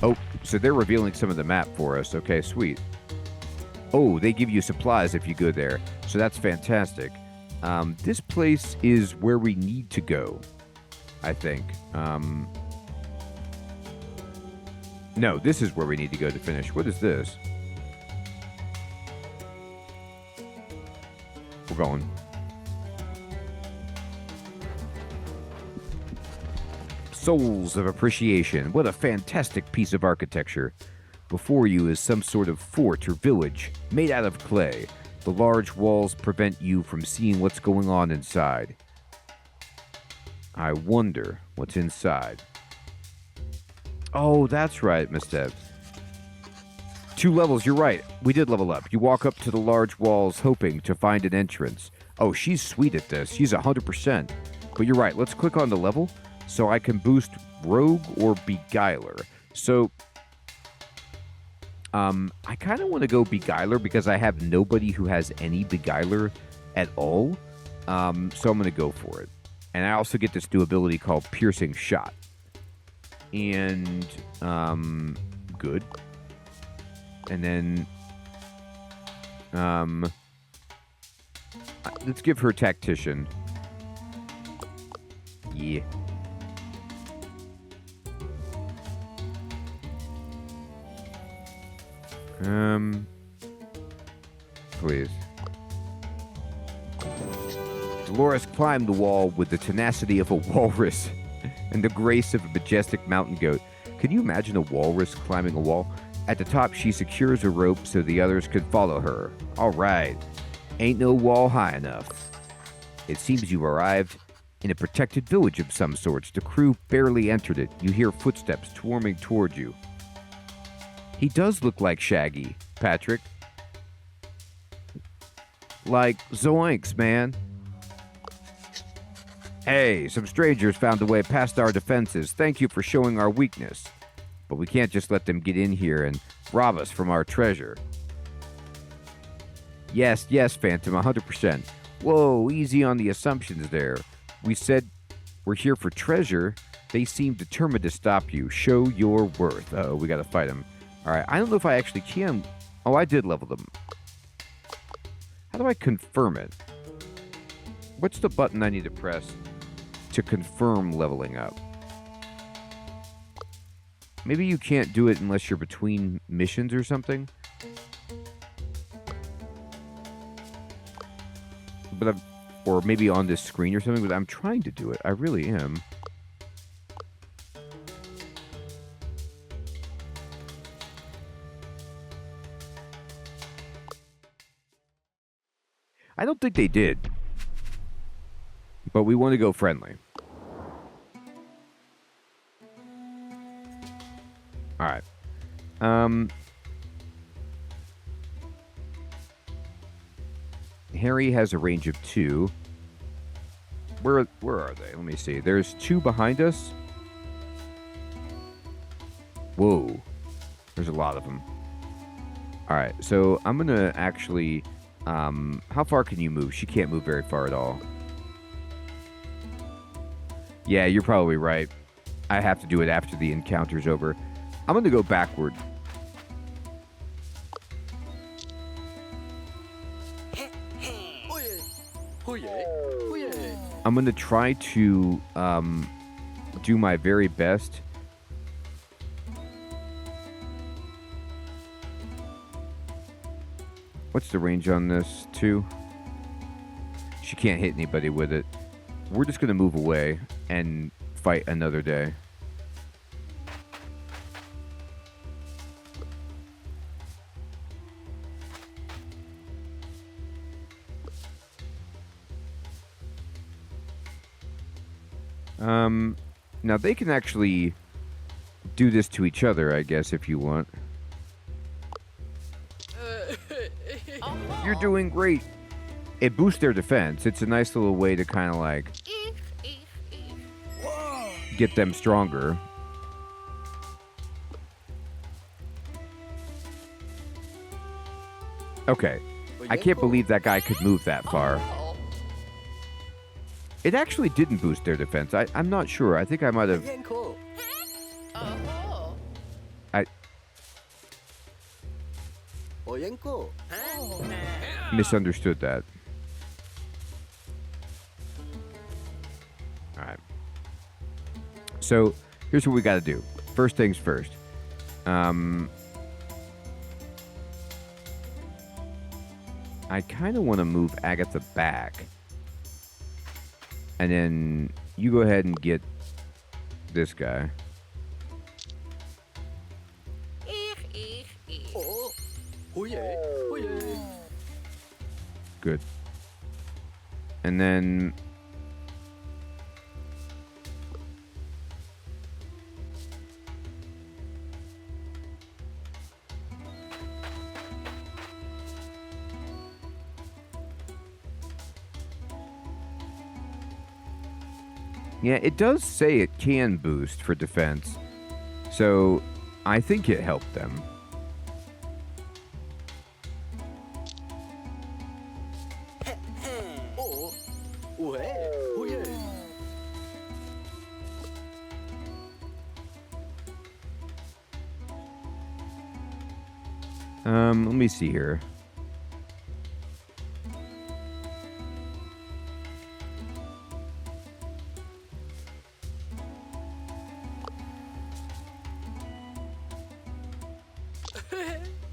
Oh, so they're revealing some of the map for us. Okay, sweet. Oh, they give you supplies if you go there. So that's fantastic. This place is where we need to go, I think. No, this is where we need to go to finish. What is this? We're going. Souls of Appreciation. What a fantastic piece of architecture. Before you is some sort of fort or village made out of clay. The large walls prevent you from seeing what's going on inside. I wonder what's inside. Oh, that's right, Miss Deb. 2 levels, you're right. We did level up. You walk up to the large walls hoping to find an entrance. Oh, she's sweet at this. She's 100%. But you're right. Let's click on the level so I can boost Rogue or Beguiler. So, I kind of want to go Beguiler because I have nobody who has any Beguiler at all. So I'm going to go for it. And I also get this new ability called Piercing Shot. And, good. And then, let's give her Tactician. Yeah. Please. Dolores climbed the wall with the tenacity of a walrus and the grace of a majestic mountain goat. Can you imagine a walrus climbing a wall? At the top, she secures a rope so the others could follow her. All right. Ain't no wall high enough. It seems you've arrived in a protected village of some sorts. The crew barely entered it. You hear footsteps swarming toward you. He does look like Shaggy, Patrick. Like zoinks, man. Hey, some strangers found a way past our defenses. Thank you for showing our weakness. But we can't just let them get in here and rob us from our treasure. Yes, Phantom, 100%. Whoa, easy on the assumptions there. We said we're here for treasure. They seem determined to stop you. Show your worth. Uh-oh, we gotta fight them. Alright, I don't know if I actually can. Oh, I did level them. How do I confirm it? What's the button I need to press to confirm leveling up? Maybe you can't do it unless you're between missions or something. But or maybe on this screen or something, but I'm trying to do it. I really am. I don't think they did. But we want to go friendly. Alright. Harry has a range of 2. Where are they? Let me see. There's 2 behind us. Whoa. There's a lot of them. Alright, so I'm going to actually... how far can you move? She can't move very far at all. Yeah, you're probably right. I have to do it after the encounter's over. I'm going to go backward. I'm going to try to do my very best. What's the range on this? 2? She can't hit anybody with it. We're just going to move away and fight another day. Now they can actually do this to each other, I guess, if you want. You're doing great. It boosts their defense. It's a nice little way to kind of like get them stronger. Okay. I can't believe that guy could move that far. It actually didn't boost their defense. I'm not sure. I think I might have... misunderstood that. Alright. So, here's what we gotta do. First things first. I kind of want to move Agatha back. And then you go ahead and get this guy. Good. And then... yeah, it does say it can boost for defense. So, I think it helped them. Let me see here.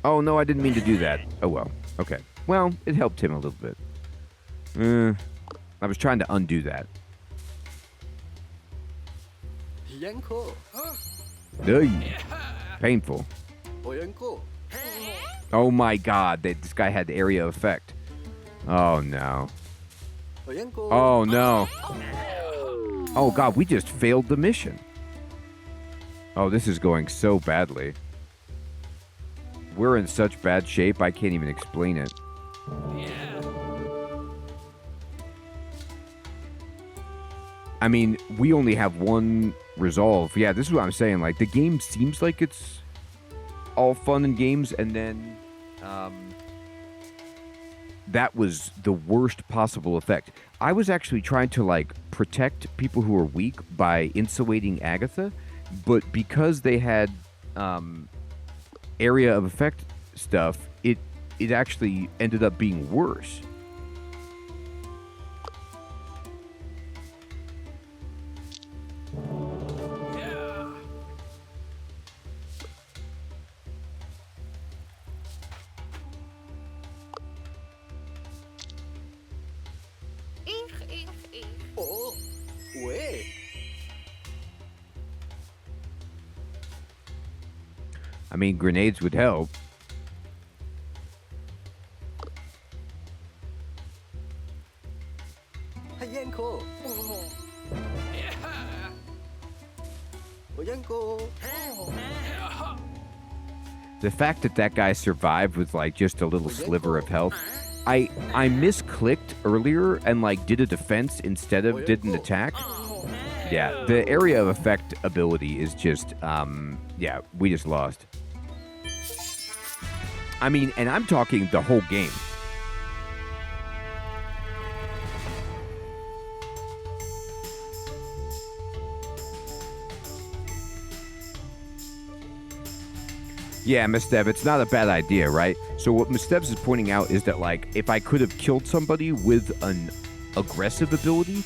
Oh, no, I didn't mean to do that. Oh, well. Okay. Well, it helped him a little bit. I was trying to undo that. Ugh. Painful. Oh, my God. This guy had the area effect. Oh, no. Oh, no. Oh, God, we just failed the mission. Oh, this is going so badly. We're in such bad shape, I can't even explain it. I mean, we only have one resolve. Yeah, this is what I'm saying. Like, the game seems like it's all fun and games, and then that was the worst possible effect. I was actually trying to, like, protect people who are weak by insulating Agatha, but because they had area of effect stuff, it actually ended up being worse. I mean, grenades would help. The fact that that guy survived with like just a little sliver of health. I misclicked earlier and like did a defense instead of did an attack. Yeah, the area of effect ability is just yeah, we just lost. I mean, and I'm talking the whole game. Yeah, Mistev, it's not a bad idea, right? So what Mistev is pointing out is that, like, if I could have killed somebody with an aggressive ability,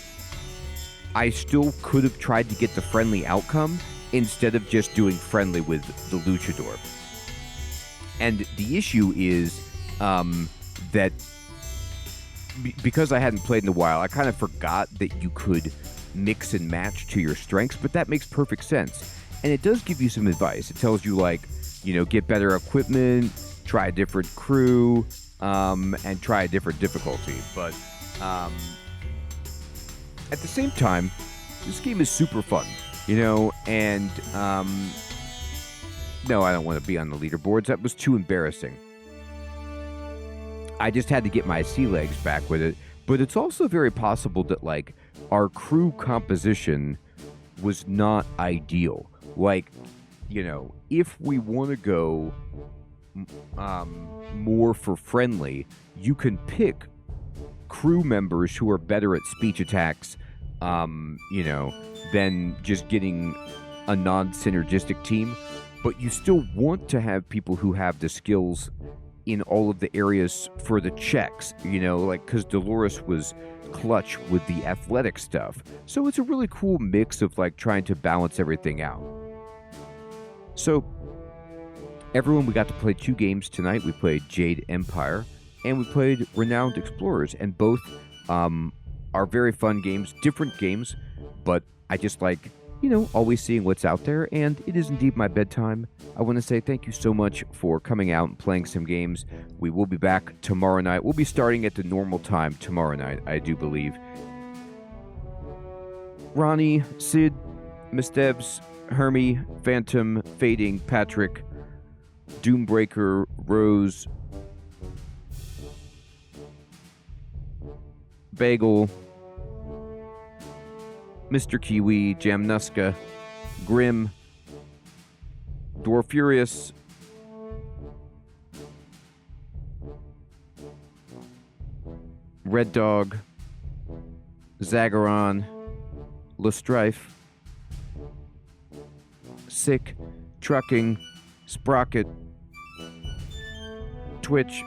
I still could have tried to get the friendly outcome instead of just doing friendly with the luchador. And the issue is that because I hadn't played in a while, I kind of forgot that you could mix and match to your strengths, but that makes perfect sense. And it does give you some advice. It tells you, like, get better equipment, try a different crew, and try a different difficulty. But at the same time, this game is super fun, and no, I don't want to be on the leaderboards. That was too embarrassing. I just had to get my sea legs back with it. But it's also very possible that, like, our crew composition was not ideal. Like, if we want to go more for friendly, you can pick crew members who are better at speech attacks, than just getting a non-synergistic team. But you still want to have people who have the skills in all of the areas for the checks, because Dolores was clutch with the athletic stuff. So it's a really cool mix of, like, trying to balance everything out. So, everyone, we got to play 2 games tonight. We played Jade Empire, and we played Renowned Explorers, and both are very fun games, different games, but I just like, always seeing what's out there, and it is indeed my bedtime. I want to say thank you so much for coming out and playing some games. We will be back tomorrow night. We'll be starting at the normal time tomorrow night, I do believe. Ronnie, Sid, Miss Debs, Hermie, Phantom, Fading, Patrick, Doombreaker, Rose, Bagel, Mr. Kiwi, Jamnuska, Grim, Dwarfurious, Red Dog, Zagaron, Lestrife, Sick, Trucking, Sprocket, Twitch,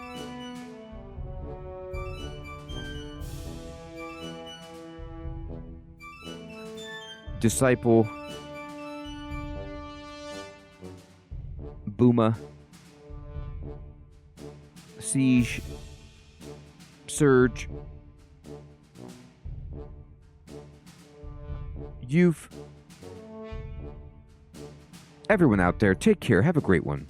Disciple, Booma, Siege, Surge, Youth. Everyone out there, take care. Have a great one.